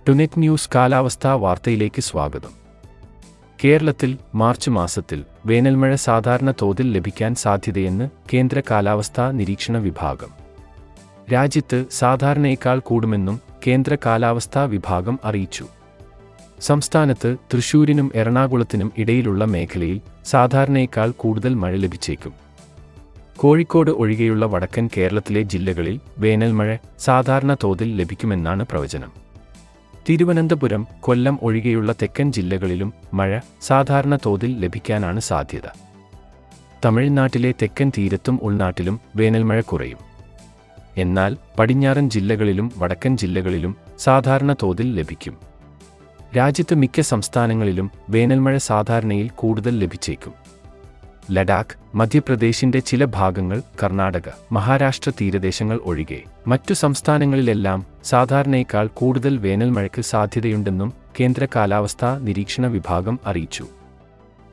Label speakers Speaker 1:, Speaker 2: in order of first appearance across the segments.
Speaker 1: ടുനെറ്റ് news കാലാവസ്ഥാ വാർത്തയിലേക്ക് സ്വാഗതം. കേരളത്തിൽ മാർച്ച് മാസത്തിൽ വേനൽമഴ സാധാരണ തോതിൽ ലഭിക്കാൻ സാധ്യതയെന്ന് കേന്ദ്ര കാലാവസ്ഥാ നിരീക്ഷണ വിഭാഗം. രാജ്യത്ത് സാധാരണയേക്കാൾ കൂടുമെന്നും കേന്ദ്ര കാലാവസ്ഥാ വിഭാഗം അറിയിച്ചു. സംസ്ഥാനത്ത് തൃശൂരിനും എറണാകുളത്തിനും ഇടയിലുള്ള മേഖലയിൽ സാധാരണയേക്കാൾ കൂടുതൽ മഴ ലഭിച്ചേക്കും. കോഴിക്കോട് ഒഴികെയുള്ള വടക്കൻ കേരളത്തിലെ ജില്ലകളിൽ വേനൽമഴ സാധാരണ തോതിൽ ലഭിക്കുമെന്നാണ് പ്രവചനം. തിരുവനന്തപുരം, കൊല്ലം ഒഴികെയുള്ള തെക്കൻ ജില്ലകളിലും മഴ സാധാരണ തോതിൽ ലഭിക്കാനാണ് സാധ്യത. തമിഴ്നാട്ടിലെ തെക്കൻ തീരത്തും ഉൾനാട്ടിലും വേനൽമഴ കുറയും. എന്നാൽ പടിഞ്ഞാറൻ ജില്ലകളിലും വടക്കൻ ജില്ലകളിലും സാധാരണ തോതിൽ ലഭിക്കും. രാജ്യത്ത് മിക്ക സംസ്ഥാനങ്ങളിലും വേനൽമഴ സാധാരണയിൽ കൂടുതൽ ലഭിച്ചേക്കും. ലഡാക്ക്, മധ്യപ്രദേശിന്റെ ചില ഭാഗങ്ങൾ, കർണാടക, മഹാരാഷ്ട്ര തീരദേശങ്ങൾ ഒഴികെ മറ്റു സംസ്ഥാനങ്ങളിലെല്ലാം സാധാരണയേക്കാൾ കൂടുതൽ വേനൽമഴയ്ക്ക് സാധ്യതയുണ്ടെന്നും കേന്ദ്ര കാലാവസ്ഥാ നിരീക്ഷണ വിഭാഗം അറിയിച്ചു.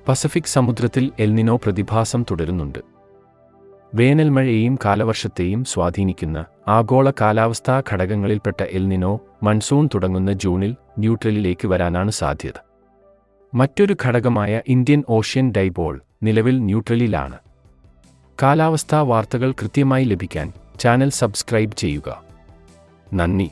Speaker 1: പസഫിക് സമുദ്രത്തിൽ എൽനിനോ പ്രതിഭാസം തുടരുന്നുണ്ട്. വേനൽമഴയെയും കാലവർഷത്തെയും സ്വാധീനിക്കുന്ന ആഗോള കാലാവസ്ഥാ ഘടകങ്ങളിൽപ്പെട്ട എൽനിനോ മൺസൂൺ തുടങ്ങുന്ന ജൂണിൽ ന്യൂട്രലിലേക്ക് വരാനാണ് സാധ്യത. മറ്റൊരു ഘടകമായ ഇന്ത്യൻ ഓഷ്യൻ ഡൈപോൾ നിലവിൽ ന്യൂട്രലിലാണ്. കാലാവസ്ഥാ വാർത്തകൾ കൃത്യമായി ലഭിക്കാൻ ചാനൽ സബ്സ്ക്രൈബ് ചെയ്യുക. നന്ദി.